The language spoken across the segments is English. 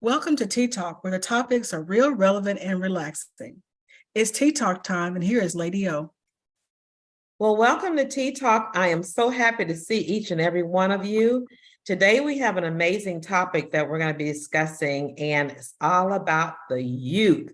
Welcome to Tea Talk, where the topics are real, relevant, and relaxing. It's Tea Talk time, and here is Lady O. Well, welcome to Tea Talk. I am so happy to see each and every one of you. Today, we have an amazing topic that we're going to be discussing, and it's all about the youth.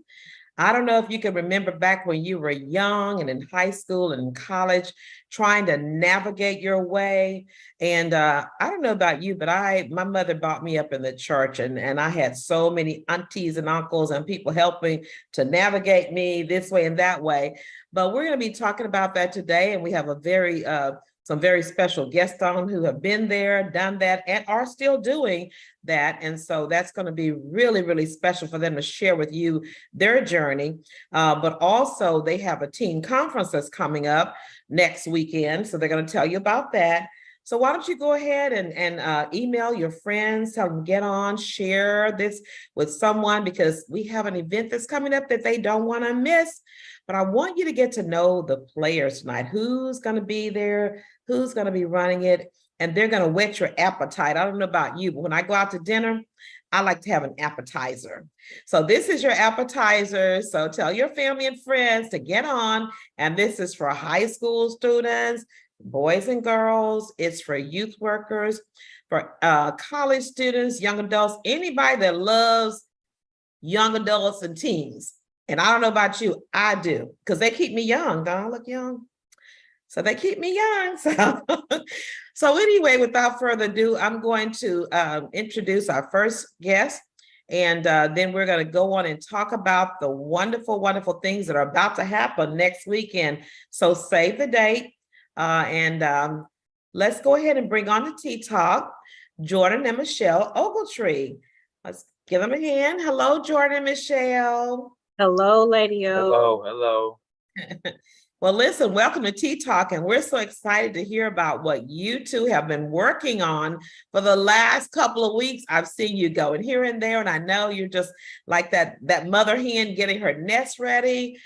I don't know if you can remember back when you were young and in high school and in college, trying to navigate your way. And I don't know about you, but my mother brought me up in the church, and I had so many aunties and uncles and people helping to navigate me this way and that way. But we're going to be talking about that today, and we have some very special guests on who have been there, done that, and are still doing that. And so that's going to be really, really special for them to share with you their journey. But also they have a teen conference that's coming up next weekend. So they're going to tell you about that. So why don't you go ahead and email your friends, tell them get on, share this with someone, because we have an event that's coming up that they don't want to miss. But I want you to get to know the players tonight, who's going to be there, who's going to be running it, and they're going to whet your appetite. I don't know about you, but when I go out to dinner, I like to have an appetizer. So this is your appetizer. So tell your family and friends to get on. And this is for high school students, boys and girls. It's for youth workers, for college students, young adults, anybody that loves young adults and teens. And I don't know about you, I do, because they keep me young. Don't I look young? So they keep me young. So anyway, without further ado, I'm going to introduce our first guest. And then we're going to go on and talk about the wonderful, wonderful things that are about to happen next weekend. So save the date. And let's go ahead and bring on the Tea Talk, Jordan and Michelle Ogletree. Let's give them a hand. Hello, Jordan and Michelle. Hello, Lady Hello, O. hello. Well, listen, welcome to Tea Talk, and we're so excited to hear about what you two have been working on for the last couple of weeks. I've seen you going here and there, and I know you're just like that mother hen getting her nest ready,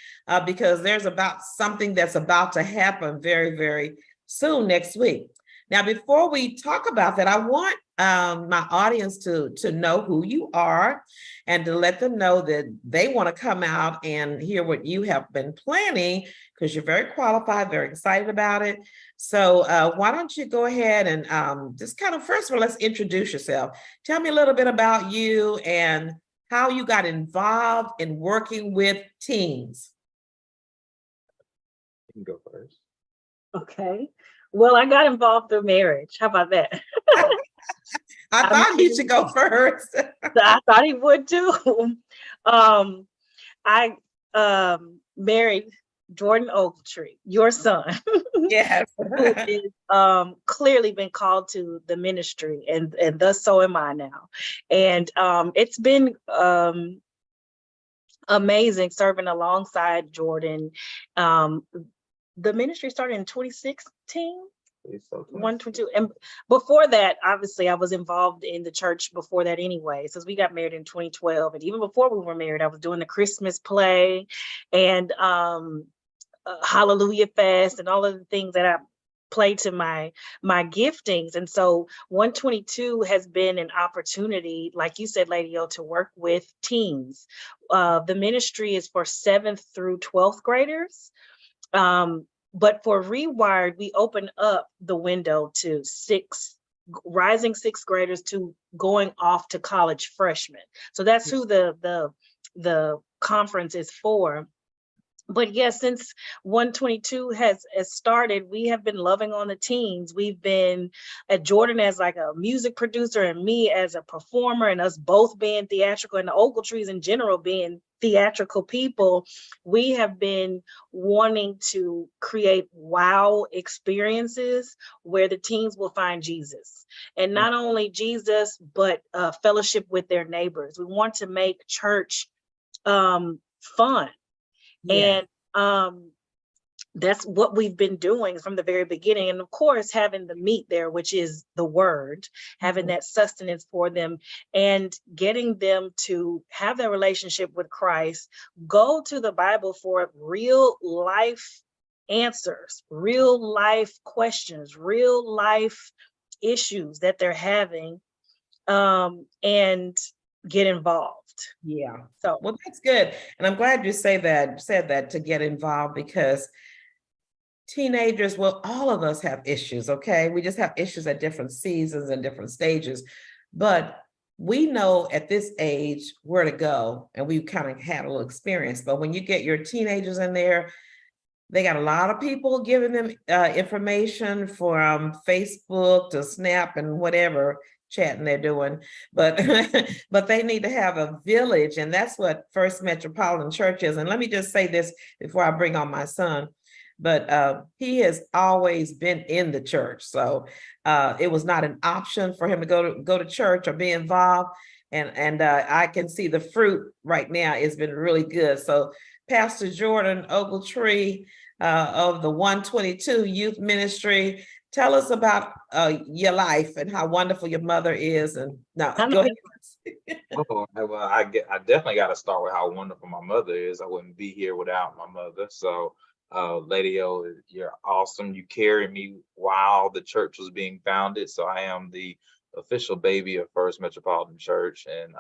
because there's about something that's about to happen very, very soon next week. Now, before we talk about that, I want my audience to know who you are and to let them know that they want to come out and hear what you have been planning, because you're very qualified, very excited about it. So why don't you go ahead and just kind of, first of all, let's introduce yourself. Tell me a little bit about you and how you got involved in working with teens. You can go first. Okay. Well, I got involved through marriage. How about that? I thought you should go first. I thought he would too. I married Jordan Ogletree, your son, Yes. who is clearly been called to the ministry, and thus so am I now. And it's been amazing serving alongside Jordan. The ministry started in 2016. 122. And before that, obviously, I was involved in the church before that anyway, since we got married in 2012. And even before we were married, I was doing the Christmas play and Hallelujah Fest and all of the things that I played to my giftings. And so 122 has been an opportunity, like you said, Lady O, to work with teens. The ministry is for 7th through 12th graders. But for Rewired, we open up the window to rising sixth graders to going off to college freshmen. So that's who the conference is for. But yes, since 122 has started, we have been loving on the teens. We've been at Jordan as like a music producer and me as a performer, and us both being theatrical, and the Ogletrees in general being theatrical people. We have been wanting to create wow experiences where the teens will find Jesus, and not only Jesus, but fellowship with their neighbors. We want to make church fun. Yeah. And that's what we've been doing from the very beginning. And of course, having the meat there, which is the word, having that sustenance for them and getting them to have that relationship with Christ, go to the Bible for real life answers, real life questions, real life issues that they're having. And get involved. Yeah. So Well, that's good. And I'm glad you said that to get involved, because teenagers, well, all of us have issues, okay? We just have issues at different seasons and different stages. But we know at this age where to go, and we've kind of had a little experience. But when you get your teenagers in there, they got a lot of people giving them information from Facebook to Snap and whatever chatting they're doing. But but they need to have a village, and that's what First Metropolitan Church is. And let me just say this before I bring on my son. But he has always been in the church, so it was not an option for him to go to church or be involved. And I can see the fruit right now. It's been really good. So Pastor Jordan Ogletree of the 122 Youth Ministry, tell us about your life and how wonderful your mother is. And now, I'm go ahead. Oh, well, I definitely got to start with how wonderful my mother is. I wouldn't be here without my mother. So, Lady O, you're awesome. You carried me while the church was being founded. So I am the official baby of First Metropolitan Church, and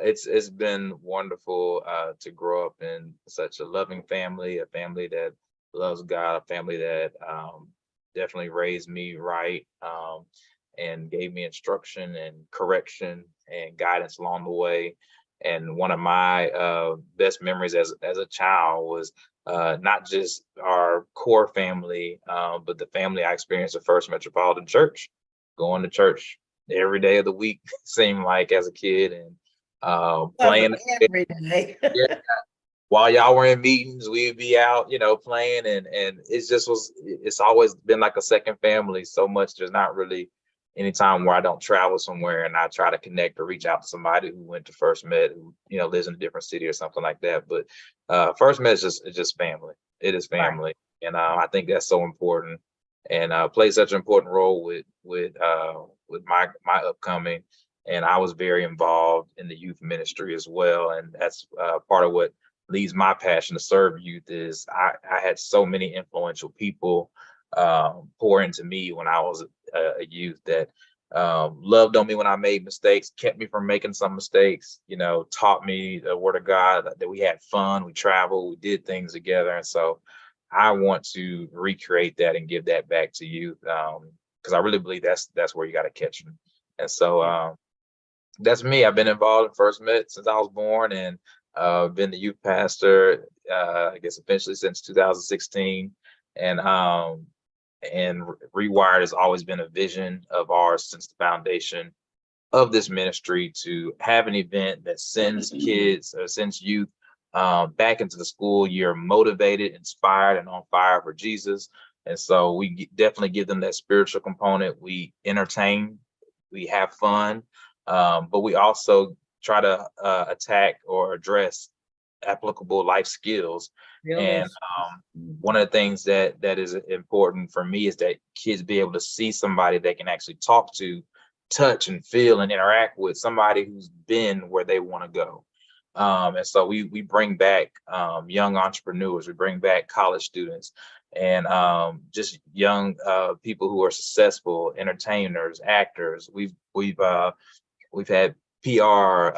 it's been wonderful to grow up in such a loving family, a family that loves God, a family that definitely raised me right, and gave me instruction and correction and guidance along the way. And one of my best memories as a child was not just our core family, but the family I experienced at First Metropolitan Church, going to church every day of the week, seemed like, as a kid, and playing every day. yeah, while y'all were in meetings, we'd be out, playing, and it's always been like a second family. So much there's not really any time where I don't travel somewhere and I try to connect or reach out to somebody who went to First Met, who lives in a different city or something like that. But First Met is just family. It is family, right. And I think that's so important, and plays such an important role with my upcoming. And I was very involved in the youth ministry as well, and that's part of what leads my passion to serve youth. Is I had so many influential people pour into me when I was a youth that loved on me when I made mistakes, kept me from making some mistakes, taught me the word of God, that we had fun, we traveled, we did things together. And so I want to recreate that and give that back to youth, because I really believe that's where you got to catch them. And so that's me. I've been involved in First Met since I was born, and been the youth pastor, I guess, eventually since 2016. And Rewired has always been a vision of ours since the foundation of this ministry, to have an event that sends kids or sends youth back into the school year motivated, inspired, and on fire for Jesus. And so we definitely give them that spiritual component. We entertain, we have fun, but we also try to attack or address applicable life skills. And one of the things that is important for me is that kids be able to see somebody they can actually talk to, touch and feel and interact with, somebody who's been where they want to go. And so we bring back young entrepreneurs, we bring back college students, and just young people who are successful entertainers, actors. We've had PR,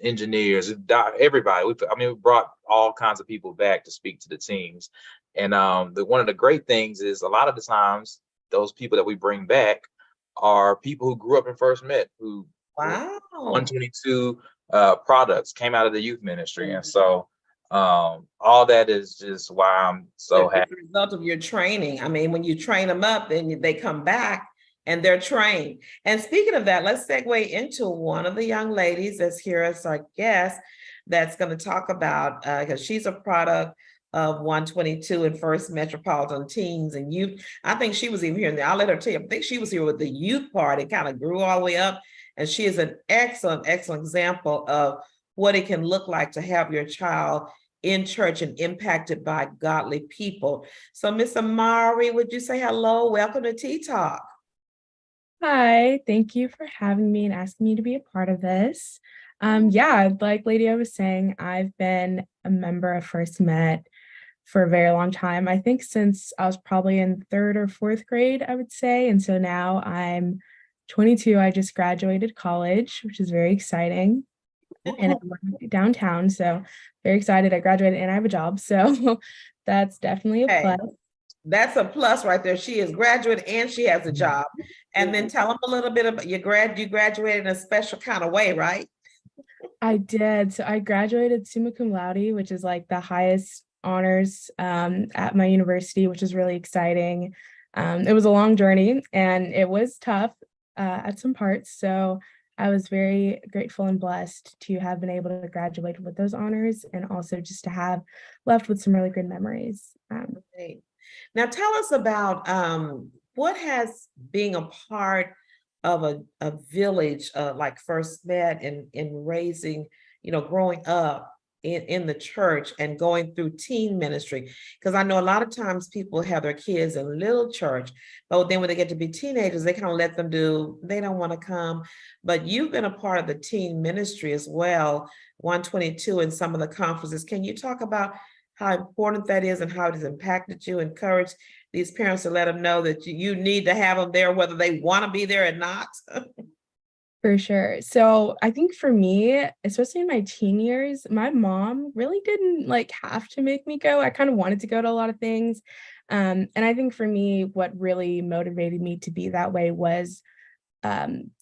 engineers, everybody. We brought all kinds of people back to speak to the teams. And one of the great things is, a lot of the times, those people that we bring back are people who grew up in First Met, who 122 products came out of the youth ministry. And so all that is just why I'm so happy. As a result of your training. I mean, when you train them up, then they come back and they're trained. And speaking of that, let's segue into one of the young ladies that's here as our guest, that's going to talk about, because she's a product of 122 and First Metropolitan Teens and Youth. I think she was even here, and I'll let her tell you, I think she was here with the youth part. It kind of grew all the way up. And she is an excellent example of what it can look like to have your child in church and impacted by godly people. So Miss Amari, would you say hello? Welcome to Tea Talk. Hi, thank you for having me and asking me to be a part of this. Yeah, like Lady O was saying, I've been a member of First Met for a very long time. I think since I was probably in 3rd or 4th grade, I would say. And so now I'm 22, I just graduated college, which is very exciting. And I work downtown, so very excited. I graduated and I have a job, so that's definitely a Hey, plus. that's a plus right there. She is graduate and she has a job. And then tell them a little bit about you graduated in a special kind of way, right? I did. So I graduated summa cum laude, which is like the highest honors at my university, which is really exciting. It was a long journey and it was tough at some parts. So I was very grateful and blessed to have been able to graduate with those honors and also just to have left with some really good memories. Great. Now tell us about what has being a part of a village like First Met in raising, growing up in the church and going through teen ministry. Because I know a lot of times people have their kids in little church, but then when they get to be teenagers, they kind of let them they don't want to come. But you've been a part of the teen ministry as well, 122 in some of the conferences. Can you talk about how important that is and how it has impacted you? Encourage these parents to let them know that you need to have them there, whether they want to be there or not. For sure. So I think for me, especially in my teen years, my mom really didn't like have to make me go. I kind of wanted to go to a lot of things. And I think for me, what really motivated me to be that way was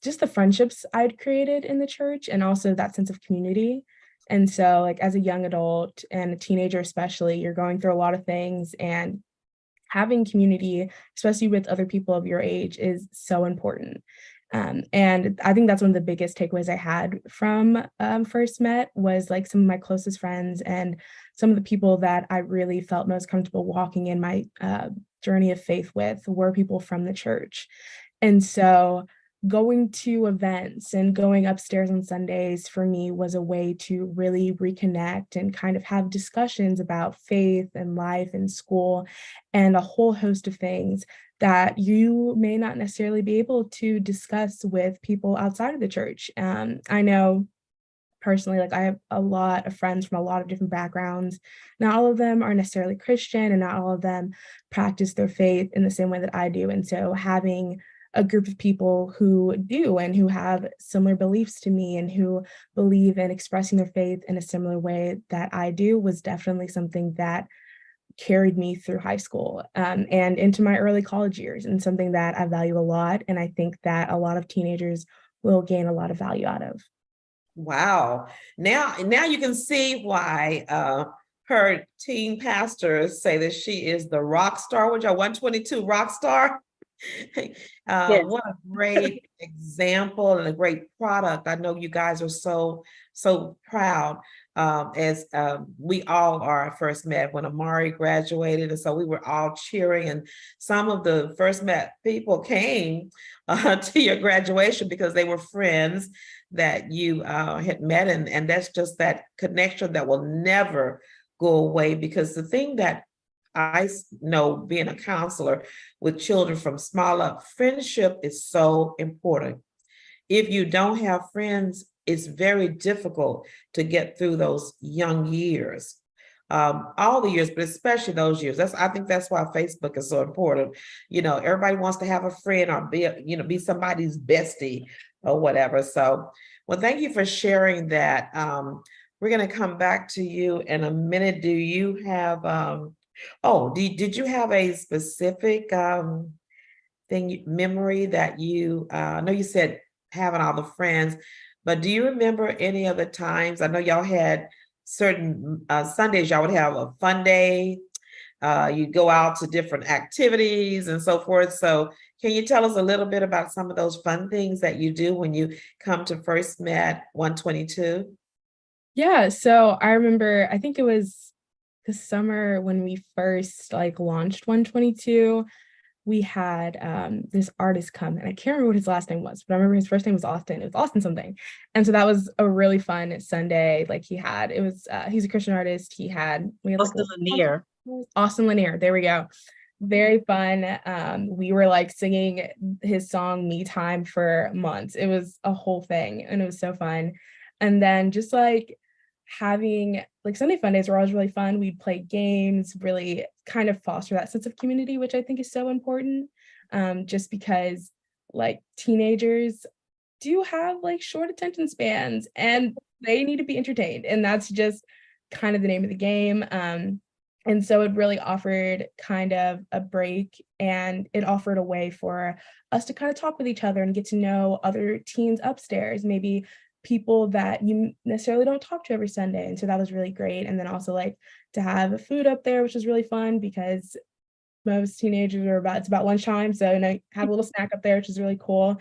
just the friendships I'd created in the church and also that sense of community. And so like as a young adult and a teenager especially, you're going through a lot of things, and having community, especially with other people of your age, is so important. And I think that's one of the biggest takeaways I had from First Met was like some of my closest friends and some of the people that I really felt most comfortable walking in my journey of faith with were people from the church. And so going to events and going upstairs on Sundays for me was a way to really reconnect and kind of have discussions about faith and life and school and a whole host of things that you may not necessarily be able to discuss with people outside of the church. I know personally, like I have a lot of friends from a lot of different backgrounds. Not all of them are necessarily Christian and not all of them practice their faith in the same way that I do. And so having a group of people who do and who have similar beliefs to me and who believe in expressing their faith in a similar way that I do was definitely something that carried me through high school and into my early college years, and something that I value a lot. And I think that a lot of teenagers will gain a lot of value out of. Wow. Now you can see why her teen pastors say that she is the rock star, which are 122 rock star. Yes. What a great example and a great product. I know you guys are so proud as we all are First Met when Amari graduated. And so we were all cheering, and some of the First Met people came to your graduation because they were friends that you had met. And that's just that connection that will never go away, because the thing that I know, being a counselor with children from small up, friendship is so important. If you don't have friends, it's very difficult to get through those young years. All the years, but especially those years. I think that's why Facebook is so important. Everybody wants to have a friend or be somebody's bestie or whatever. So, well, thank you for sharing that. We're going to come back to you in a minute. Do you have did you have a specific memory that I know you said having all the friends, but do you remember any of the times? I know y'all had certain Sundays, y'all would have a fun day. You'd go out to different activities and so forth. So can you tell us a little bit about some of those fun things that you do when you come to First Met 122? Yeah, so I remember, I think it was the summer when we first launched 122, we had this artist come, and I can't remember what his last name was, but I remember his first name was Austin. It was Austin something. And so that was a really fun Sunday. He's a Christian artist. We had Austin Lanier. Austin Lanier. There we go. Very fun. We were singing his song Me Time for months. It was a whole thing and it was so fun. And then just having Sunday fun days were always really fun. We'd play games, really kind of foster that sense of community, which I think is so important. Just because like teenagers do have like short attention spans and they need to be entertained. And that's just kind of the name of the game. And so it really offered kind of a break, and it offered a way for us to kind of talk with each other and get to know other teens upstairs, maybe people that you necessarily don't talk to every Sunday. And so that was really great. And then also like to have food up there, which was really fun because most teenagers it's about lunchtime. So, have a little snack up there, which is really cool.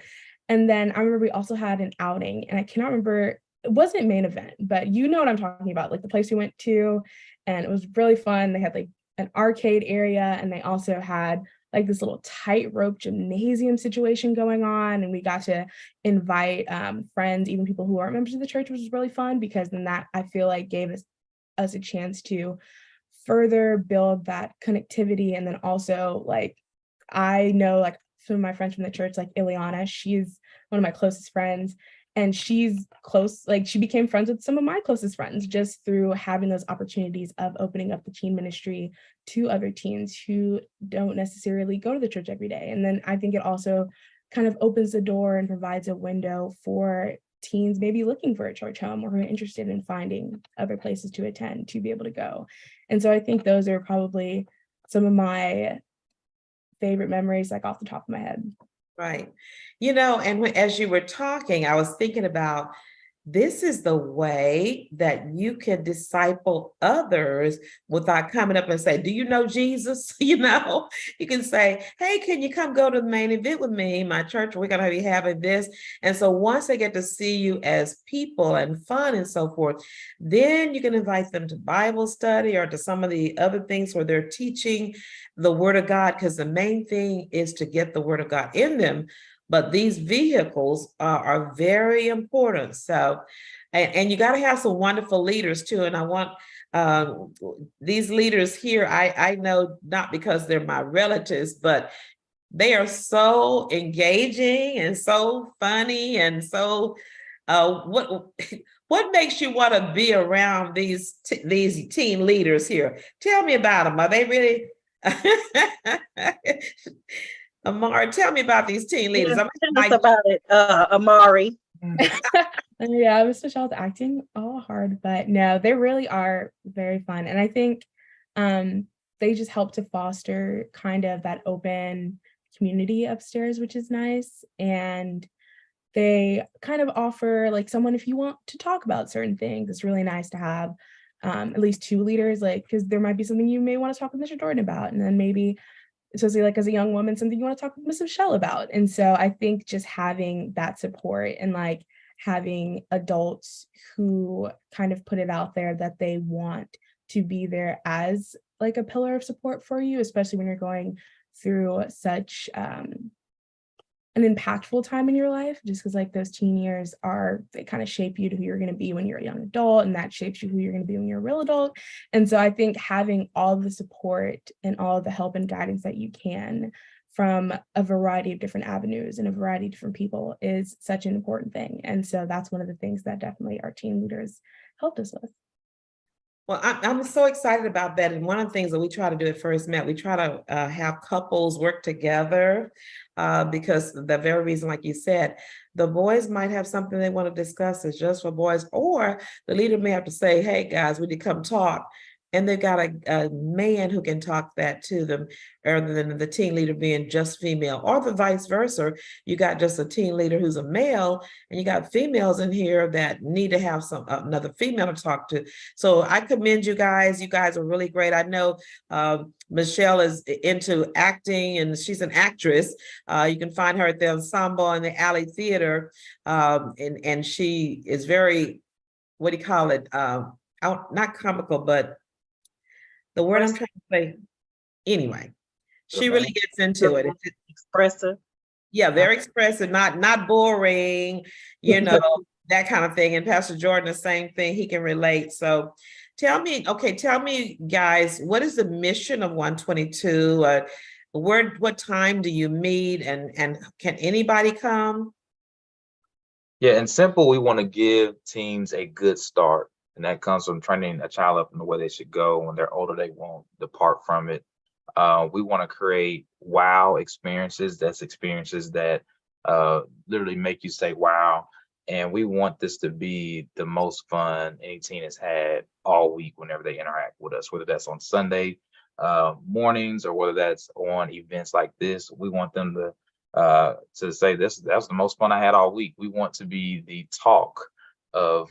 And then I remember we also had an outing, and I cannot remember, it wasn't main event, but you know what I'm talking about, like the place we went to, and it was really fun. They had like an arcade area, and they also had like this little tightrope gymnasium situation going on. And we got to invite friends, even people who aren't members of the church, which was really fun because then that I feel like gave us a chance to further build that connectivity. And then also like, I know like some of my friends from the church, like Ileana, she's one of my closest friends, and she's close, like she became friends with some of my closest friends just through having those opportunities of opening up the teen ministry to other teens who don't necessarily go to the church every day. And then I think it also kind of opens the door and provides a window for teens maybe looking for a church home or who are interested in finding other places to attend to be able to go. And so I think those are probably some of my favorite memories, like off the top of my head. Right. And as you were talking, I was thinking about this is the way that you can disciple others without coming up and say, do you know Jesus? You can say, hey, can you come go to the main event with me? My church, we're going to be having this. And so once they get to see you as people and fun and so forth, then you can invite them to Bible study or to some of the other things where they're teaching the Word of God, because the main thing is to get the Word of God in them. But these vehicles are very important. So, and you got to have some wonderful leaders too. And I want these leaders here, I know not because they're my relatives, but they are so engaging and so funny. And so what makes you want to be around these teen leaders here? Tell me about them. Are they really... Amari, tell me about these teen leaders. Tell us about it, Amari. Yeah, Mr. Shaw's acting all hard, but no, they really are very fun. And I think they just help to foster kind of that open community upstairs, which is nice. And they kind of offer like someone, if you want to talk about certain things, it's really nice to have at least two leaders, like, because there might be something you may want to talk with Mr. Jordan about. And then maybe, especially like as a young woman, something you want to talk with Miss Michelle about. And so I think just having that support and like having adults who kind of put it out there that they want to be there as like a pillar of support for you, especially when you're going through such an impactful time in your life, just because like those teen years they kind of shape you to who you're going to be when you're a young adult, and that shapes you who you're going to be when you're a real adult. And so I think having all the support and all the help and guidance that you can from a variety of different avenues and a variety of different people is such an important thing. And so that's one of the things that definitely our teen leaders helped us with. Well, I'm so excited about that. And one of the things that we try to do at First Met, we try to have couples work together because the very reason, like you said, the boys might have something they want to discuss that's just for boys, or the leader may have to say, hey, guys, we need to come talk. And they've got a man who can talk that to them, rather than the teen leader being just female, or the vice versa. You got just a teen leader who's a male, and you got females in here that need to have another female to talk to. So I commend you guys. You guys are really great. I know Michelle is into acting, and she's an actress. You can find her at the Ensemble in the Alley Theater, and she is very, what do you call it? Not comical, but the word I'm trying to say, anyway, she really gets into it. It's expressive. Yeah, very expressive, not boring, that kind of thing. And Pastor Jordan, the same thing, he can relate. So tell me, guys, what is the mission of 122? What time do you meet, and can anybody come? Yeah, in simple, we want to give teens a good start. And that comes from training a child up in the way they should go. When they're older, they won't depart from it. We want to create wow experiences. That's experiences that literally make you say, wow. And we want this to be the most fun any teen has had all week whenever they interact with us, whether that's on Sunday mornings or whether that's on events like this. We want them to say that's the most fun I had all week. We want to be the talk of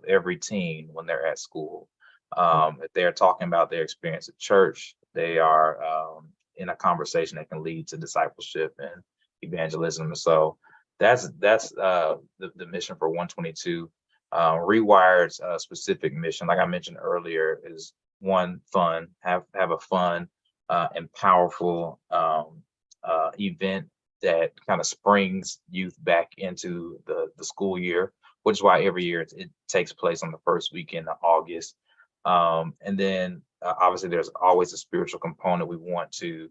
every teen when they're at school. If they're talking about their experience at church, they are in a conversation that can lead to discipleship and evangelism. And so that's the mission for 122. Rewired's specific mission, like I mentioned earlier, is one, fun, have a fun and powerful event that kind of springs youth back into the school year, which is why every year it takes place on the first weekend of August. And then obviously there's always a spiritual component. We want to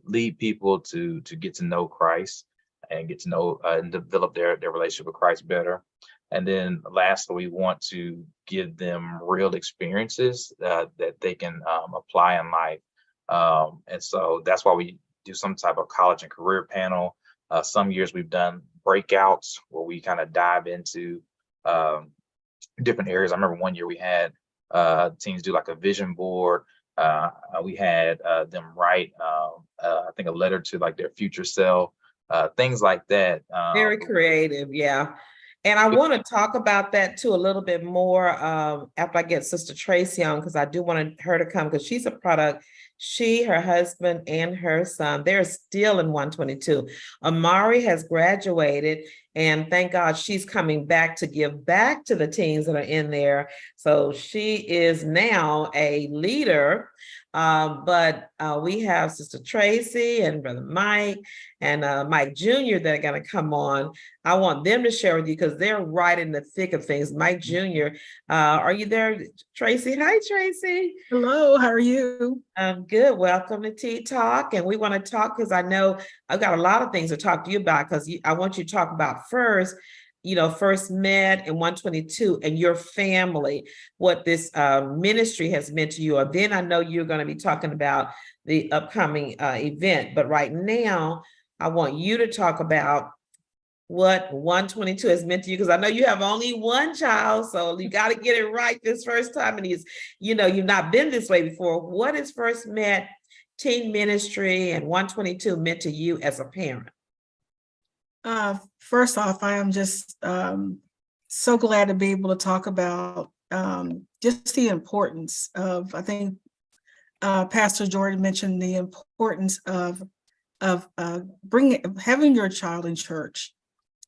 lead people to get to know Christ and get to know and develop their relationship with Christ better. And then lastly, we want to give them real experiences that they can apply in life. And so that's why we do some type of college and career panel. Some years we've done breakouts where we kind of dive into different areas. I remember one year we had teens do like a vision board. We had them write, I think, a letter to like their future self, things like that. Very creative, yeah. And I want to talk about that too a little bit more after I get Sister Tracy on, because I do want her to come because she's a product. She, her husband, and her son, they're still in 122. Amari has graduated, and thank God she's coming back to give back to the teens that are in there. So she is now a leader. But we have Sister Tracy and Brother Mike and Mike Jr. that are going to come on. I want them to share with you because they're right in the thick of things. Mike Jr., are you there, Tracy? Hi, Tracy. Hello, how are you? I'm good. Welcome to Tea Talk. And we want to talk because I know I've got a lot of things to talk to you about because I want you to talk about first, first met in 122 and your family, what this ministry has meant to you. Or then I know you're going to be talking about the upcoming event. But right now, I want you to talk about what 122 has meant to you, because I know you have only one child, so you got to get it right this first time. And you've not been this way before. What has First Met Teen Ministry and 122 meant to you as a parent? First off, I am just so glad to be able to talk about just the importance of, I think Pastor Jordan mentioned the importance of having your child in church.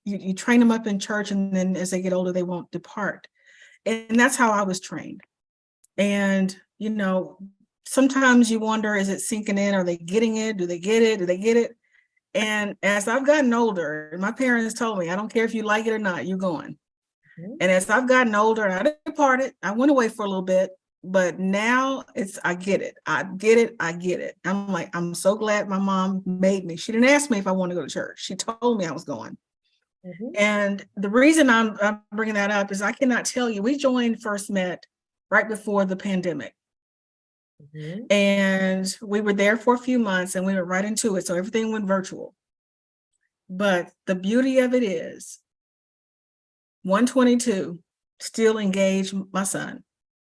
You train them up in church, and then as they get older, they won't depart. And that's how I was trained. And, sometimes you wonder, is it sinking in? Are they getting it? Do they get it? Do they get it? And as I've gotten older, my parents told me, I don't care if you like it or not, you're going. Mm-hmm. And as I've gotten older and I departed, I went away for a little bit, but now I get it. I get it. I get it. I'm like, I'm so glad my mom made me. She didn't ask me if I wanted to go to church. She told me I was going. Mm-hmm. And the reason I'm bringing that up is I cannot tell you, we joined First Met right before the pandemic. Mm-hmm. And we were there for a few months and we went right into it. So everything went virtual. But the beauty of it is 122 still engaged my son.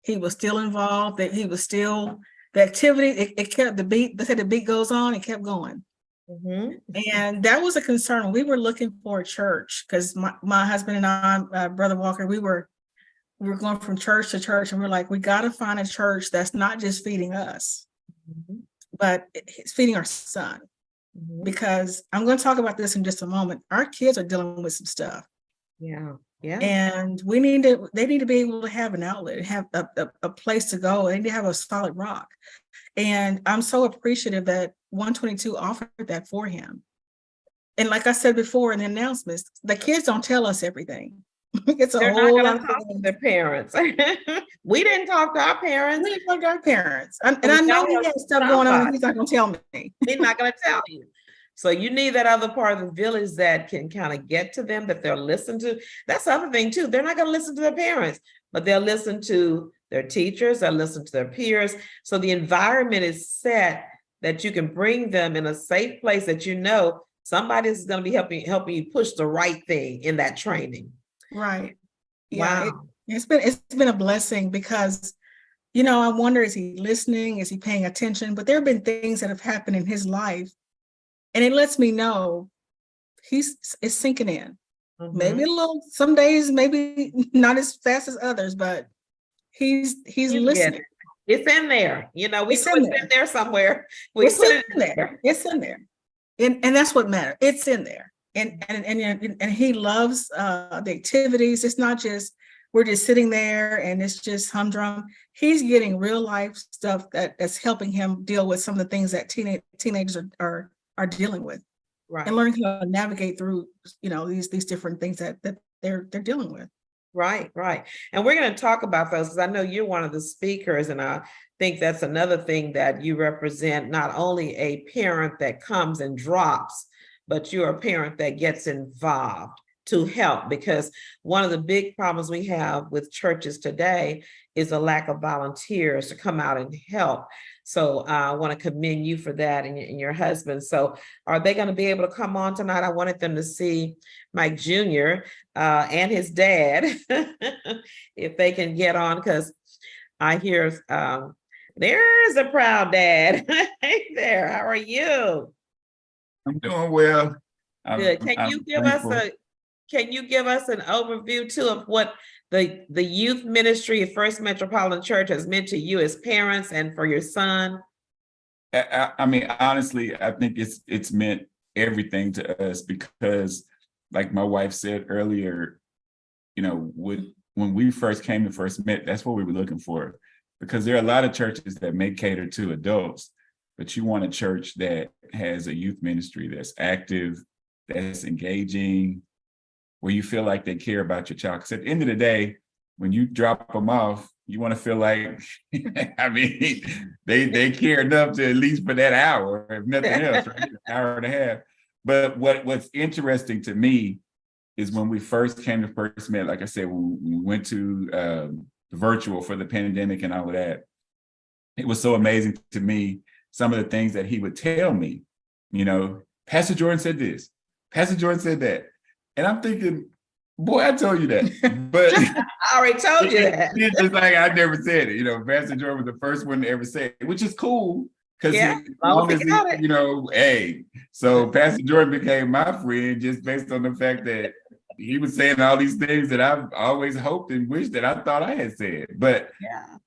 He was still involved, that he was still the activity, it kept the beat, they said the beat goes on, it kept going. Mm-hmm. And that was a concern. We were looking for a church because my husband and I, Brother Walker, we were going from church to church, and we're like, we got to find a church that's not just feeding us, mm-hmm. but it's feeding our son. Mm-hmm. Because I'm going to talk about this in just a moment. Our kids are dealing with some stuff. Yeah. Yeah. And they need to be able to have an outlet, have a place to go. They need to have a solid rock. And I'm so appreciative that 122 offered that for him. And like I said before in the announcements, the kids don't tell us everything. It's They're not going to talk to their parents. We didn't talk to our parents. We didn't talk to our parents. And I know he has stuff going on. He's not going to tell me. He's not going to tell you. So you need that other part of the village that can kind of get to them, that they'll listen to. That's the other thing too. They're not going to listen to their parents, but they'll listen to their teachers, they'll listen to their peers. So the environment is set that you can bring them in a safe place that somebody's going to be helping you push the right thing in that training. Right. Yeah. Wow. It's been a blessing because, you know, I wonder, is he listening? Is he paying attention? But there have been things that have happened in his life, and it lets me know it's sinking in. Maybe a little, some days, maybe not as fast as others, but he's listening. It's in there. You know, it's in there somewhere. It's in there. It's in there. And that's what matters. It's in there. And he loves the activities. It's not just we're just sitting there and it's just humdrum. He's getting real life stuff that's helping him deal with some of the things that teenagers are dealing with. Right. And learning how to navigate through, you know, these different things that they're dealing with. Right. And we're going to talk about those because I know you're one of the speakers, and I think that's another thing that you represent, not only a parent that comes and drops, but you're a parent that gets involved to help, because one of the big problems we have with churches today is a lack of volunteers to come out and help. So I want to commend you for that, and your husband. So are they going to be able to come on tonight? I wanted them to see Mike Jr. And his dad, if they can get on, because I hear there's a proud dad. Hey there, how are you? I'm doing well. Good. Can you give us an overview too of what the youth ministry at First Metropolitan Church has meant to you as parents and for your son? I mean, honestly, I think it's meant everything to us because, like my wife said earlier, you know, when we first came and first met, that's what we were looking for, because there are a lot of churches that may cater to adults, but you want a church that has a youth ministry that's active, that's engaging, where you feel like they care about your child. Because at the end of the day, when you drop them off, you want to feel like, I mean, they care enough to at least for that hour, if nothing else, right? An hour and a half. But what's interesting to me is when we first came to First Met, like I said, we went to virtual for the pandemic and all of that. It was so amazing to me, some of the things that he would tell me. You know, Pastor Jordan said this, Pastor Jordan said that. And I'm thinking, boy, I told you that. But I already told you that. It's just like I never said it. You know, Pastor Jordan was the first one to ever say it, which is cool. Because you know, hey, so Pastor Jordan became my friend just based on the fact that he was saying all these things that I've always hoped and wished that I thought I had said. But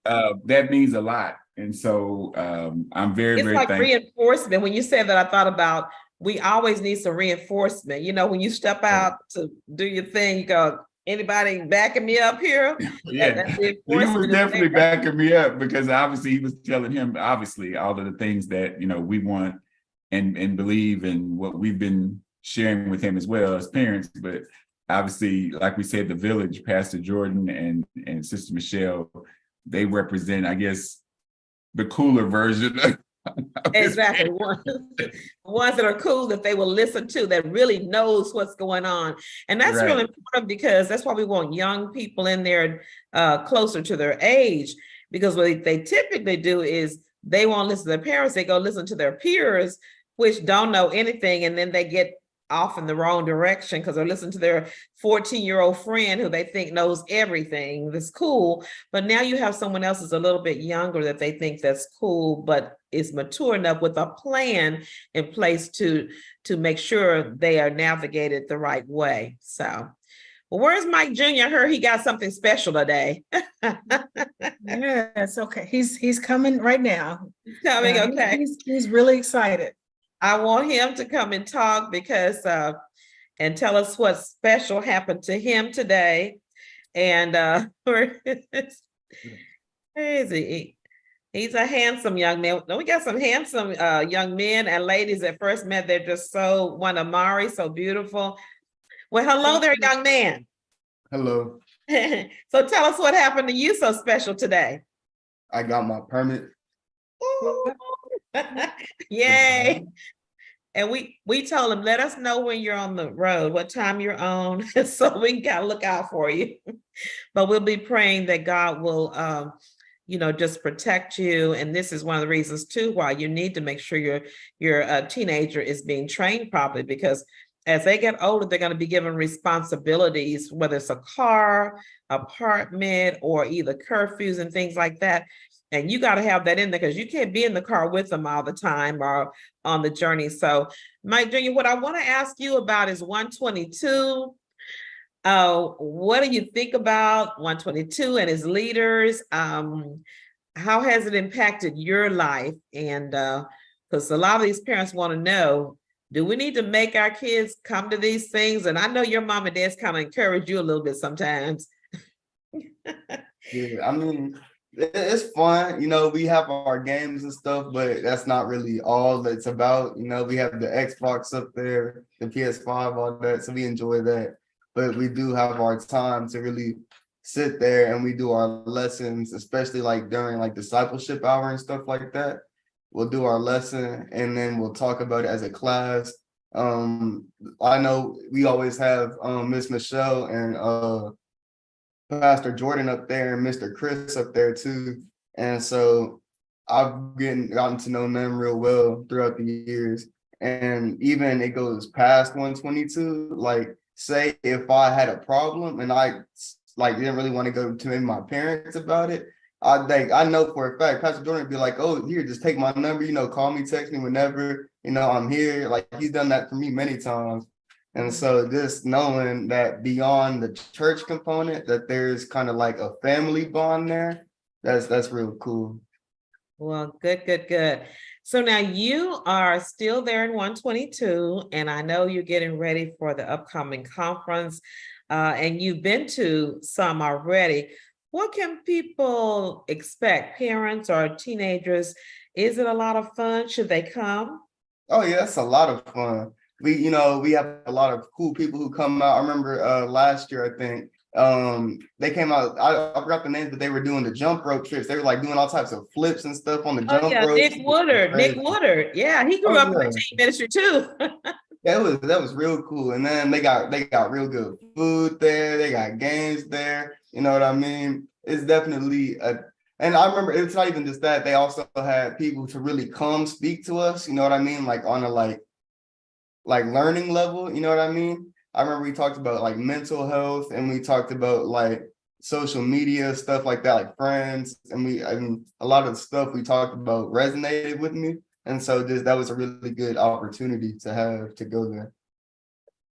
that means a lot. And so I'm very thankful. Reinforcement. When you said that, I thought about, we always need some reinforcement. You know, when you step out to do your thing, you go, anybody backing me up here? Yeah, he was definitely backing me up, because obviously he was telling him, obviously, all of the things that, you know, we want and believe in, what we've been sharing with him as well as parents. But obviously, like we said, the village, Pastor Jordan and Sister Michelle, they represent, I guess, the cooler version of exactly. Ones that are cool, that they will listen to, that really knows what's going on. And that's really important, because that's why we want young people in there closer to their age, because what they typically do is they won't listen to their parents, they go listen to their peers, which don't know anything, and then they get off in the wrong direction because they're listening to their 14-year-old friend who they think knows everything that's cool. But now you have someone else who's a little bit younger that they think that's cool, but is mature enough with a plan in place to make sure they are navigated the right way. So, well, where's Mike Jr.? I heard he got something special today. Yes, okay. He's coming right now. He's coming, okay. He's really excited. I want him to come and talk because and tell us what special happened to him today. And where is he? He's a handsome young man. We got some handsome young men and ladies that First Met. They're just so one Amari, so beautiful. Well, hello there, young man. Hello. So tell us what happened to you so special today. I got my permit. Yay. And we told him, let us know when you're on the road, what time you're on, so we can kind of look out for you. But we'll be praying that God will just protect you. And this is one of the reasons too why you need to make sure your teenager is being trained properly, because as they get older, they're going to be given responsibilities, whether it's a car, apartment, or either curfews and things like that. And you got to have that in there, because you can't be in the car with them all the time or on the journey. So, Mike Jr., what I want to ask you about is 122. What do you think about 122 and its leaders? How has it impacted your life? And because a lot of these parents want to know, do we need to make our kids come to these things? And I know your mom and dad's kind of encourage you a little bit sometimes. Yeah, I mean, it's fun. We have our games and stuff, but that's not really all that's about. We have the Xbox up there, the PS5, all that. So we enjoy that. But we do have our time to really sit there and we do our lessons, especially like during like discipleship hour and stuff like that. We'll do our lesson and then we'll talk about it as a class. I know we always have Miss Michelle and Pastor Jordan up there and Mr. Chris up there too. And so I've gotten to know them real well throughout the years. And even it goes past 122, like say if I had a problem and I didn't really want to go to maybe my parents about it, I know for a fact Pastor Jordan would be like, oh, here, just take my number, call me, text me whenever, I'm here. Like he's done that for me many times. And so just knowing that beyond the church component, that there's kind of like a family bond there, that's real cool. Well, good. So now you are still there in 122, and I know you're getting ready for the upcoming conference, and you've been to some already. What can people expect, parents or teenagers? Is it a lot of fun? Should they come? Oh yeah, it's a lot of fun. We have a lot of cool people who come out. I remember last year, I think, they came out, I forgot the names, but they were doing the jump rope trips. They were like doing all types of flips and stuff on the jump rope. Nick Woodard. Yeah, he grew up in the teen ministry too. Yeah, that was real cool. And then they got real good food there. They got games there. You know what I mean? It's definitely and I remember it's not even just that. They also had people to really come speak to us. You know what I mean? Like on a like learning level. You know what I mean? I remember we talked about like mental health and we talked about like social media, stuff like that, like friends. And a lot of the stuff we talked about resonated with me. And so that was a really good opportunity to have to go there.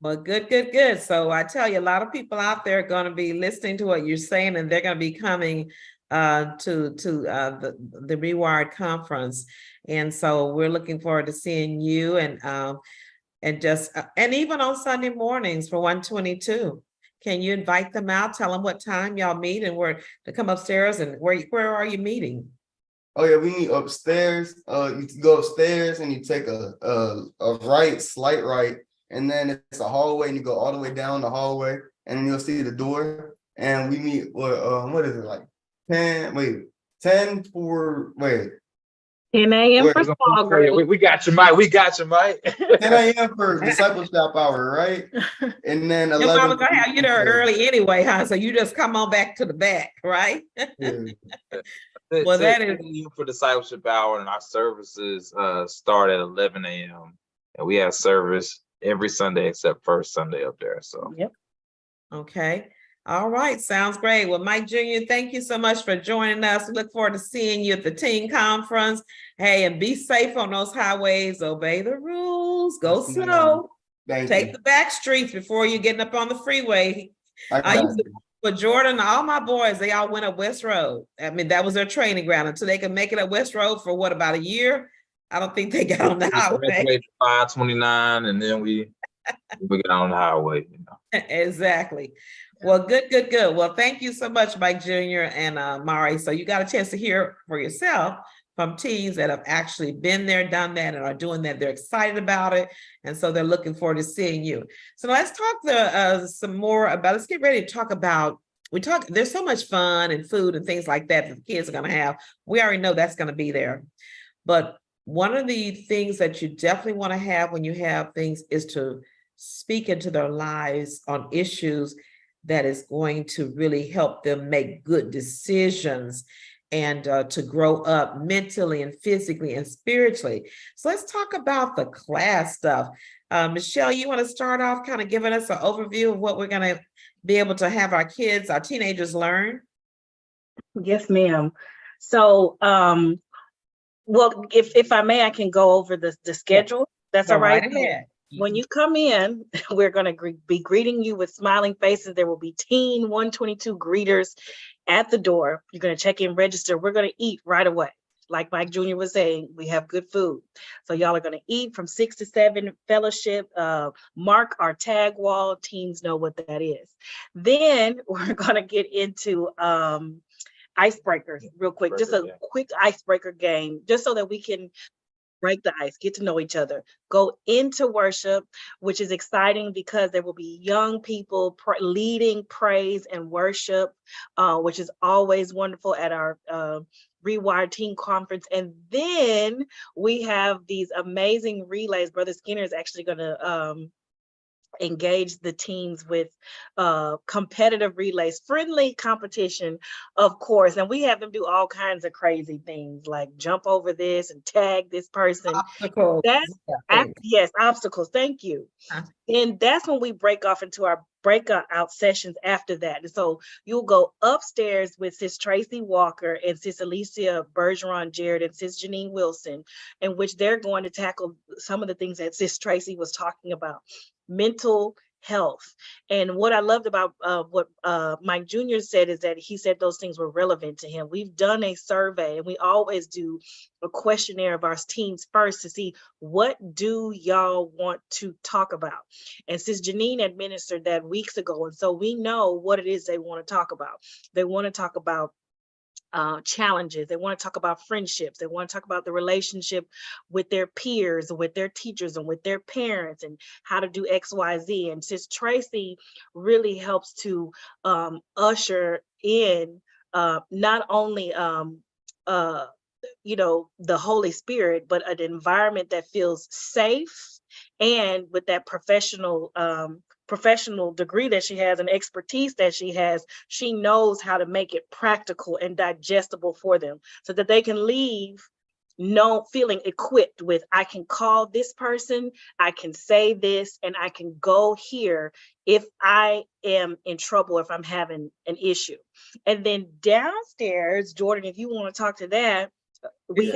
Well, good. So I tell you, a lot of people out there are going to be listening to what you're saying, and they're going to be coming to the Rewired conference. And so we're looking forward to seeing you and even on Sunday mornings for 122. Can you invite them out? Tell them what time y'all meet and where to come upstairs, and where are you meeting? Oh yeah, we meet upstairs. You go upstairs and you take a slight right, and then it's a hallway, and you go all the way down the hallway, and then you'll see the door. And we meet what is it, like 10 a.m. for small group. We got you, Mike. 10 a.m. for discipleship hour, right? And then 11. Your mama's gonna have you there early anyway, huh? So you just come on back to the back, right? Yeah. Well, that is for discipleship hour, and our services start at 11 a.m. and we have service every Sunday except first Sunday up there. So Yep. Okay. All right. Sounds great. Well, Mike Jr., thank you so much for joining us. We look forward to seeing you at the teen conference. Hey, and be safe on those highways. Obey the rules. Go slow. Take the back streets before you're getting up on the freeway. For Jordan, all my boys, they all went up West Road. I mean, that was their training ground until they could make it up West Road for what, about a year? I don't think they got on the highway. 529, and then we get on the highway. Exactly. Well, good. Well, thank you so much, Mike Jr. and Mari. So you got a chance to hear for yourself from teens that have actually been there, done that, and are doing that. They're excited about it. And so they're looking forward to seeing you. So let's talk some more about, let's get ready to talk about, there's so much fun and food and things like that the kids are going to have. We already know that's going to be there. But one of the things that you definitely want to have when you have things is to speak into their lives on issues that is going to really help them make good decisions. and to grow up mentally and physically and spiritually. So let's talk about the class stuff. Michelle, you want to start off kind of giving us an overview of what we're going to be able to have our kids, our teenagers learn? Yes, ma'am. So, well, if I may, I can go over the schedule. That's Go all right. right ahead. When you come in, we're going to be greeting you with smiling faces. There will be Teen 122 greeters at the door. You're going to check in, register. We're going to eat right away. Like Mike Jr. was saying, we have good food. So y'all are going to eat from 6 to 7, fellowship, mark our tag wall. Teens know what that is. Then we're going to get into icebreakers real quick. Just a quick icebreaker game, just so that we can break the ice, get to know each other, go into worship, which is exciting because there will be young people leading praise and worship, which is always wonderful at our Rewired Teen Conference. And then we have these amazing relays. Brother Skinner is actually going to engage the teens with competitive relays, friendly competition, of course. And we have them do all kinds of crazy things like jump over this and tag this person. Obstacles. Yes, obstacles. Thank you. And that's when we break off into our breakout sessions after that. And so you'll go upstairs with Sis Tracy Walker and Sis Alicia Bergeron Jared and Sis Janine Wilson, in which they're going to tackle some of the things that Sis Tracy was talking about. Mental health. And what I loved about what Mike Jr. said is that he said those things were relevant to him. We've done a survey, and we always do a questionnaire of our teens first to see what do y'all want to talk about. And since Janine administered that weeks ago, and so we know what it is they want to talk about. They want to talk about challenges. They want to talk about friendships. They want to talk about the relationship with their peers, with their teachers, and with their parents, and how to do X, Y, Z. And Sis Tracy really helps to usher in not only the Holy Spirit, but an environment that feels safe, and with that professional degree that she has and expertise that she has, she knows how to make it practical and digestible for them so that they can leave feeling equipped with, I can call this person, I can say this, and I can go here if I am in trouble, if I'm having an issue. And then downstairs, Jordan, if you want to talk to that, Before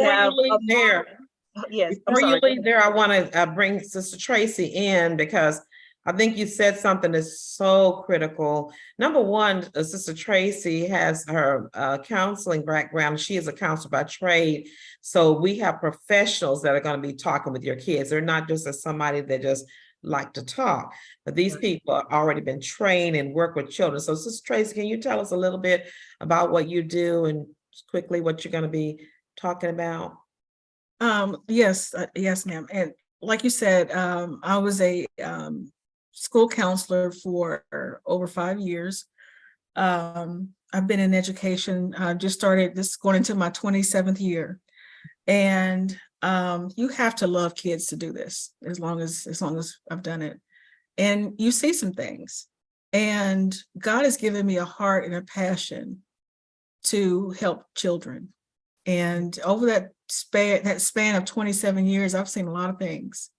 you leave there, I want to bring Sister Tracy in, because I think you said something that's so critical. Number one, Sister Tracy has her counseling background. She is a counselor by trade. So we have professionals that are going to be talking with your kids. They're not just somebody that just like to talk, but these people have already been trained and work with children. So Sister Tracy, can you tell us a little bit about what you do and quickly what you're going to be talking about? Yes, ma'am. And like you said, I was a school counselor for over 5 years. I've been in education, just started going into my 27th year. And you have to love kids to do this as long as I've done it. And you see some things. And God has given me a heart and a passion to help children. And over that span of 27 years, I've seen a lot of things.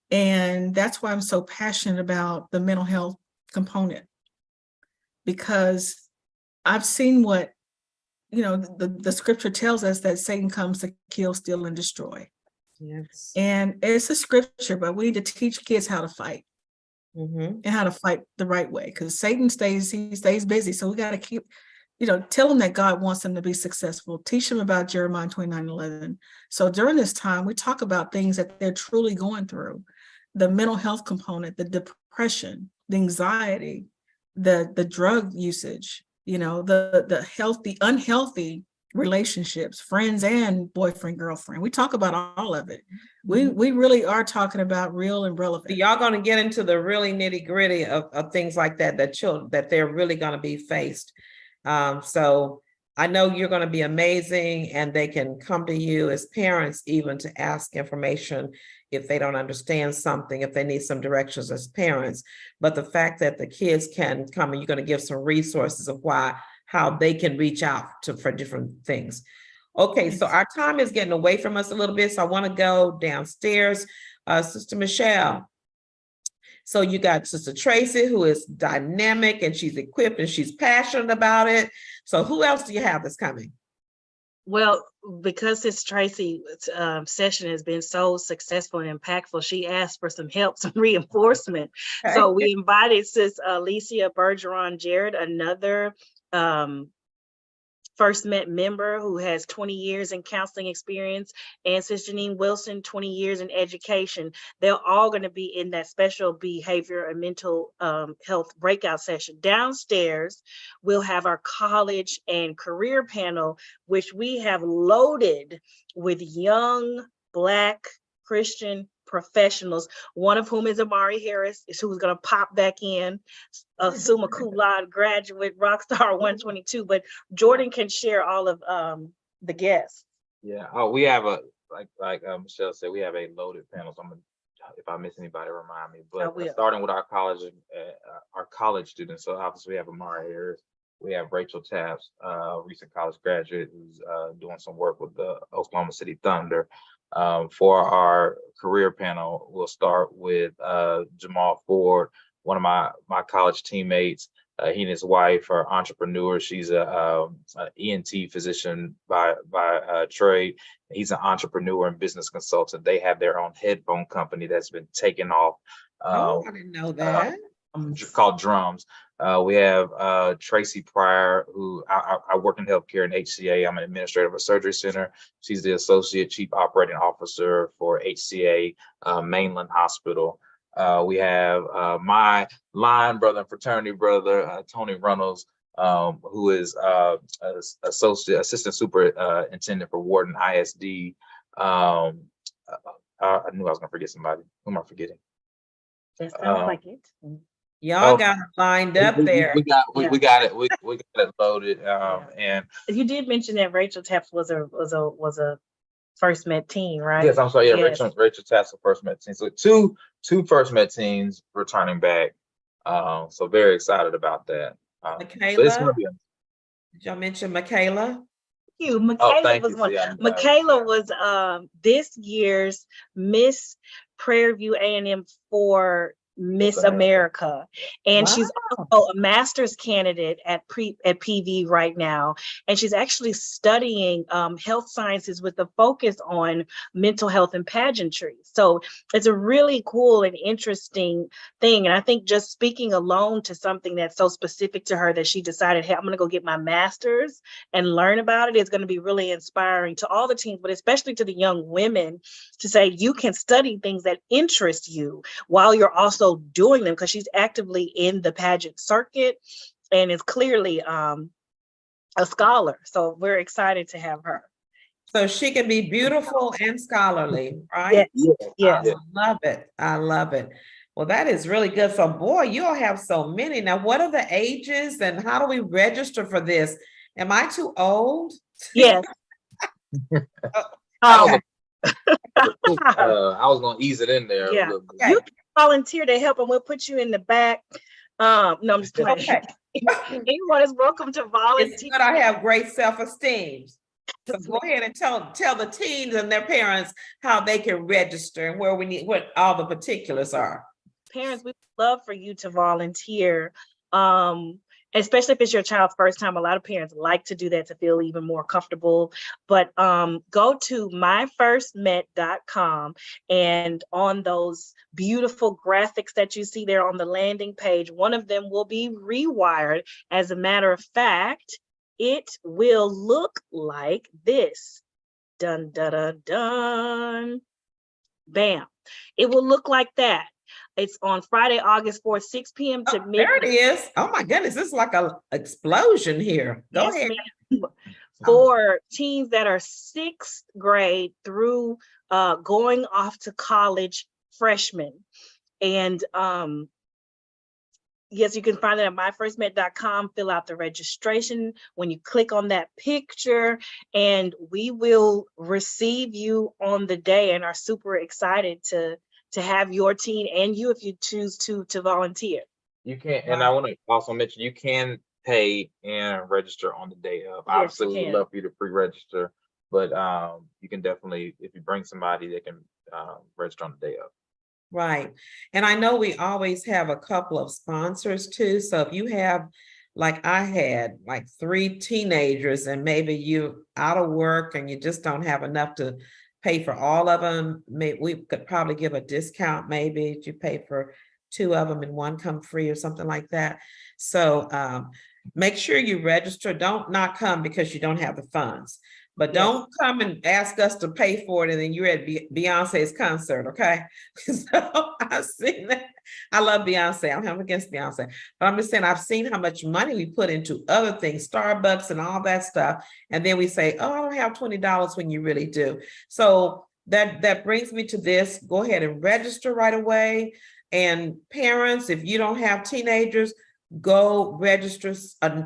And that's why I'm so passionate about the mental health component, because I've seen what, the scripture tells us, that Satan comes to kill, steal, and destroy. Yes. And it's a scripture, but we need to teach kids how to fight and how to fight the right way, because Satan stays busy. So we got to keep, tell them that God wants them to be successful. Teach them about Jeremiah 29:11. So during this time, we talk about things that they're truly going through. The mental health component, the depression, the anxiety, the drug usage, the unhealthy relationships, friends and boyfriend, girlfriend. We talk about all of it. We really are talking about real and relevant. So y'all going to get into the really nitty gritty of things like that they're really going to be faced. So I know you're going to be amazing, and they can come to you as parents even to ask information if they don't understand something, if they need some directions as parents. But the fact that the kids can come and you're going to give some resources of how they can reach out for different things. Okay, so our time is getting away from us a little bit, so I want to go downstairs. Sister Michelle. So you got Sister Tracy, who is dynamic and she's equipped and she's passionate about it. So who else do you have that's coming? Well, because this Tracy session has been so successful and impactful, she asked for some help, some reinforcement. Okay. So we invited Sis Alicia Bergeron Jarrett, another First Met member who has 20 years in counseling experience, and Sis Janine Wilson, 20 years in education. They're all going to be in that special behavior and mental health breakout session. Downstairs, we'll have our college and career panel, which we have loaded with young Black Christian professionals, one of whom is Amari Harris, who's going to pop back in, a summa cum laude graduate, Rockstar 122. But Jordan can share all of the guests. Yeah. Oh, we have like Michelle said, we have a loaded panel. So if I miss anybody, remind me. But starting with our college students. So obviously we have Amari Harris. We have Rachel Tapps, recent college graduate who's doing some work with the Oklahoma City Thunder. For our career panel, we'll start with Jamal Ford, one of my college teammates. He and his wife are entrepreneurs. She's a ENT physician by trade. He's an entrepreneur and business consultant. They have their own headphone company that's been taken off. I didn't know that. Called Drums. We have Tracy Pryor, who I work in healthcare and HCA. I'm an administrator of a surgery center. She's the associate chief operating officer for HCA Mainland Hospital. We have my line brother and fraternity brother, Tony Runnels, who is assistant superintendent for Wharton ISD. I knew I was gonna forget somebody. Who am I forgetting? That sounds like it. Y'all got it lined up there. We got it. We got it loaded. And you did mention that Rachel Tapps was a First Met teen, right? yes, I'm sorry. Yeah, yes. Rachel Tapps, First Met teen. So two First Met teens returning back. So very excited about that. Michaela, did y'all mention Michaela? Michaela was one. Yeah, Michaela was this year's Miss Prairie View A&M for Miss America, and she's also a master's candidate at PV right now, and she's actually studying health sciences with a focus on mental health and pageantry. So it's a really cool and interesting thing, and I think just speaking alone to something that's so specific to her that she decided, hey, I'm going to go get my master's and learn about it, is going to be really inspiring to all the teens, but especially to the young women, to say you can study things that interest you while you're also doing them, because she's actively in the pageant circuit and is clearly a scholar. So we're excited to have her. So she can be beautiful and scholarly, right? Yes. I love it. I love it. Well, that is really good. So boy, you'll have so many. Now, what are the ages and how do we register for this? Am I too old? Yes. I was gonna ease it in there. Yeah. A little bit. You can volunteer to help, and we'll put you in the back. No, I'm just playing. Okay. Anyone is welcome to volunteer. It's good I have great self-esteem. So go ahead and tell the teens and their parents how they can register and what all the particulars are. Parents, we would love for you to volunteer. Especially if it's your child's first time. A lot of parents like to do that to feel even more comfortable. But go to myfirstmet.com, and on those beautiful graphics that you see there on the landing page, one of them will be Rewired. As a matter of fact, it will look like this. Dun, dun, dun, dun. Bam. It will look like that. It's on Friday, August 4th, 6 p.m. to midnight. There it is. Oh my goodness, this is like an explosion here. Go ahead. For teens that are 6th grade through going off to college freshmen. And yes, you can find it at myfirstmet.com. Fill out the registration when you click on that picture, and we will receive you on the day and are super excited to have your teen and you, if you choose to volunteer. You can, and I want to also mention, you can pay and register on the day of. Yes, Obviously, you we would can. love for you to pre-register, but you can definitely, if you bring somebody, they can register on the day of. Right. And I know we always have a couple of sponsors too. So if you have, like I had, like 3 teenagers and maybe you out of work and you just don't have enough to pay for all of them, we could probably give a discount, maybe you pay for 2 of them and 1 come free or something like that. So make sure you register. Don't not come because you don't have the funds. But Yes. don't come and ask us to pay for it and then you're at Beyonce's concert, okay? So I've seen that. I love Beyonce. I'm against Beyonce, but I'm just saying I've seen how much money we put into other things, Starbucks and all that stuff, and then we say, "Oh, I don't have $20," when you really do. So that brings me to this. Go ahead and register right away. And parents, if you don't have teenagers, go register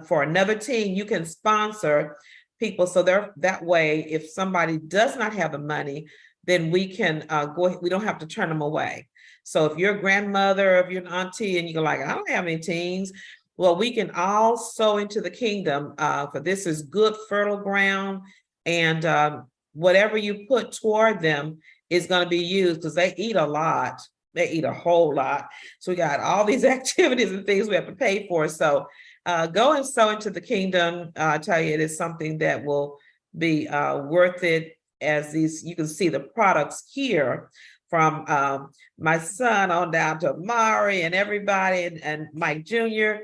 for another team. You can sponsor people, so that way, if somebody does not have the money, then we can go. We don't have to turn them away. So if you're a grandmother, if you're an auntie, and you're like, I don't have any teens, well, we can all sow into the kingdom. For this is good fertile ground, and whatever you put toward them is going to be used because they eat a lot. They eat a whole lot. So we got all these activities and things we have to pay for. So go and sow into the kingdom. I tell you, it is something that will be worth it. As these, you can see the products here from my son on down to Mari and everybody and Mike Jr.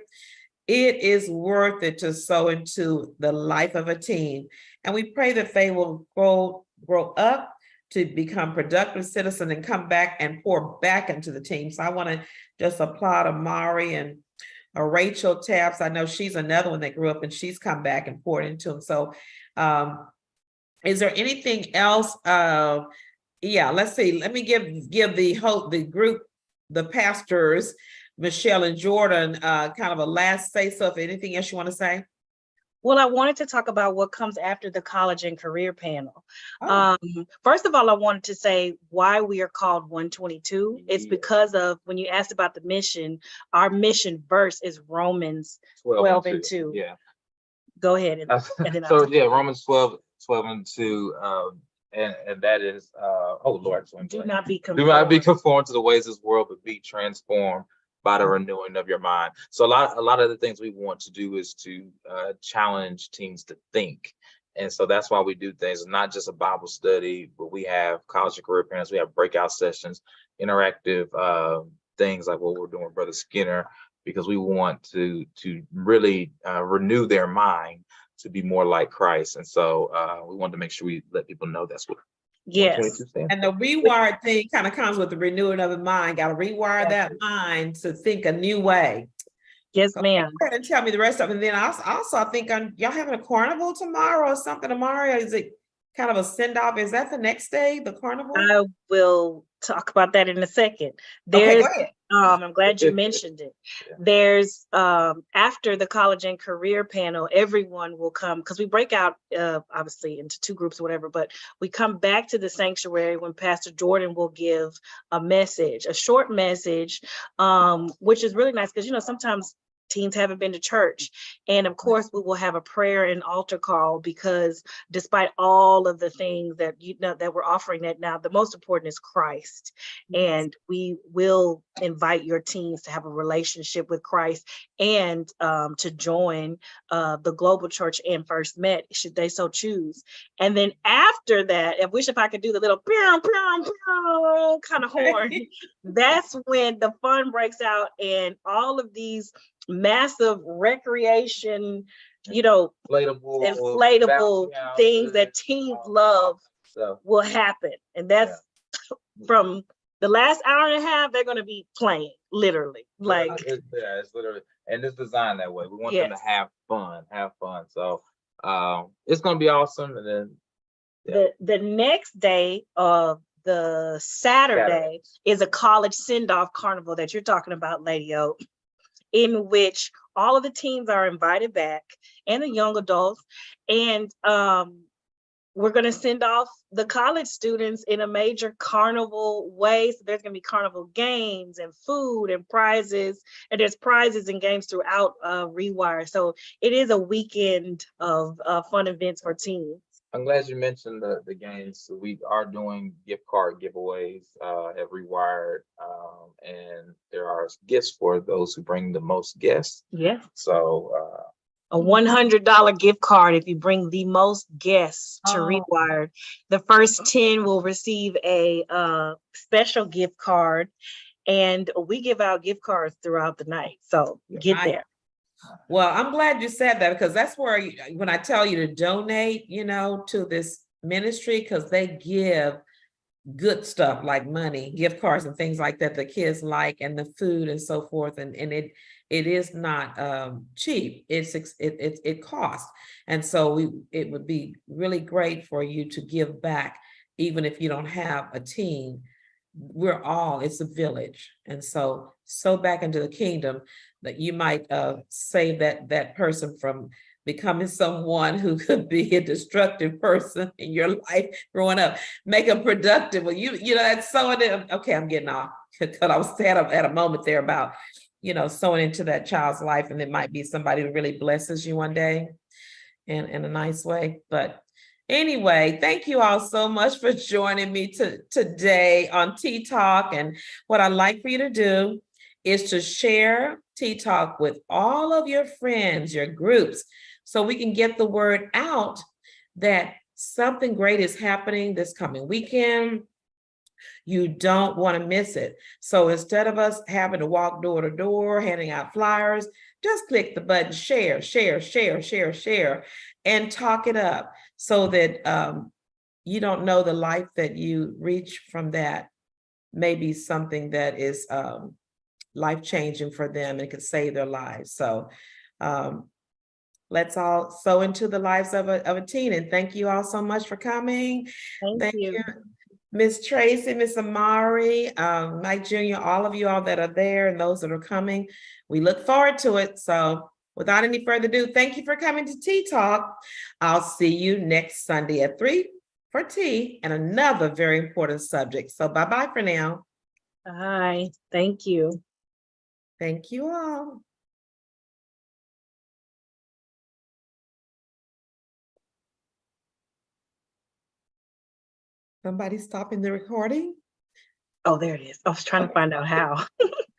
It is worth it to sow into the life of a teen. And we pray that they will grow up to become productive citizens and come back and pour back into the team. So I want to just applaud Amari and Rachel Taps. I know she's another one that grew up and she's come back and poured into them. So is there anything else? Yeah, let's see. Let me give the group, the pastors, Michelle and Jordan, kind of a last say. So if anything else you want to say? Well, I wanted to talk about what comes after the college and career panel. Oh. First of all, I wanted to say why we are called 122. It's because of, when you asked about the mission, our mission verse is Romans 12 and 2. Yeah. Go ahead. And then So yeah, Romans 12 and 2. And that is, oh Lord, do not be do not be conformed. conformed to the ways of this world, but be transformed by the renewing of your mind. So a lot of the things we want to do is to challenge teens to think. And so that's why we do things, not just a Bible study, but we have college and career parents, we have breakout sessions, interactive things like what we're doing with Brother Skinner, because we want to really renew their mind to be more like Christ. And so we want to make sure we let people know that's what. Yes. And the rewired thing kind of comes with the renewing of the mind. Got to rewire that mind to think a new way. Yes, ma'am. Go ahead and tell me the rest of it. And then also I think y'all having a carnival tomorrow or something tomorrow. Is it kind of a send off? Is that the next day, the carnival? I will talk about that in a second. Okay, go ahead. I'm glad you mentioned it. There's after the college and career panel, everyone will come because we break out obviously into 2 groups or whatever, but we come back to the sanctuary when Pastor Jordan will give a message, a short message, which is really nice because sometimes teens haven't been to church. And of course, we will have a prayer and altar call because despite all of the things that that we're offering that now, the most important is Christ. And we will invite your teens to have a relationship with Christ and to join the global church and First Met, should they so choose. And then after that, I wish if I could do the little kind of horn, that's when the fun breaks out and all of these massive recreation, inflatable things that teens love will happen. And that's from the last hour and a half, they're going to be playing, literally. It's literally, and it's designed that way. We want them to have fun. So it's going to be awesome. And then the next day of the Saturday is a college send-off carnival that you're talking about, Lady O, in which all of the teens are invited back and the young adults. And we're going to send off the college students in a major carnival way. So there's going to be carnival games and food and prizes, and there's prizes and games throughout Rewired. So it is a weekend of fun events for teens. I'm glad you mentioned the games. So we are doing gift card giveaways at Rewired, and there are gifts for those who bring the most guests. Yeah. So A $100 gift card if you bring the most guests to Oh. Rewired. The first 10 will receive a special gift card, and we give out gift cards throughout the night. So get there. Well, I'm glad you said that, because that's where when I tell you to donate, to this ministry, because they give good stuff like money, gift cards and things like that the kids like, and the food and so forth, and it is not cheap. It costs, and so it would be really great for you to give back, even if you don't have a team. It's a village, and so back into the kingdom, that you might save that person from becoming someone who could be a destructive person in your life growing up. Make them productive. Well, that's sowing it. Okay, I'm getting off, because I was at a moment there about, sowing into that child's life, and it might be somebody who really blesses you one day in a nice way. But anyway, thank you all so much for joining me today on Tea Talk. And what I'd like for you to do is to share Tea Talk with all of your friends, your groups, so we can get the word out that something great is happening this coming weekend. You don't want to miss it. So instead of us having to walk door to door, handing out flyers, just click the button, share, and talk it up, so that you don't know the life that you reach from that may be something that is life-changing for them and could save their lives. So let's all sow into the lives of a teen. And thank you all so much for coming. Thank you. Miss Tracy, Miss Amari, Mike Jr., all of you all that are there and those that are coming. We look forward to it. So without any further ado, thank you for coming to Tea Talk. I'll see you next Sunday at 3 for tea and another very important subject. So bye-bye for now. Bye. Thank you. Thank you all. Somebody stopping the recording? Oh, there it is. I was trying to find out how.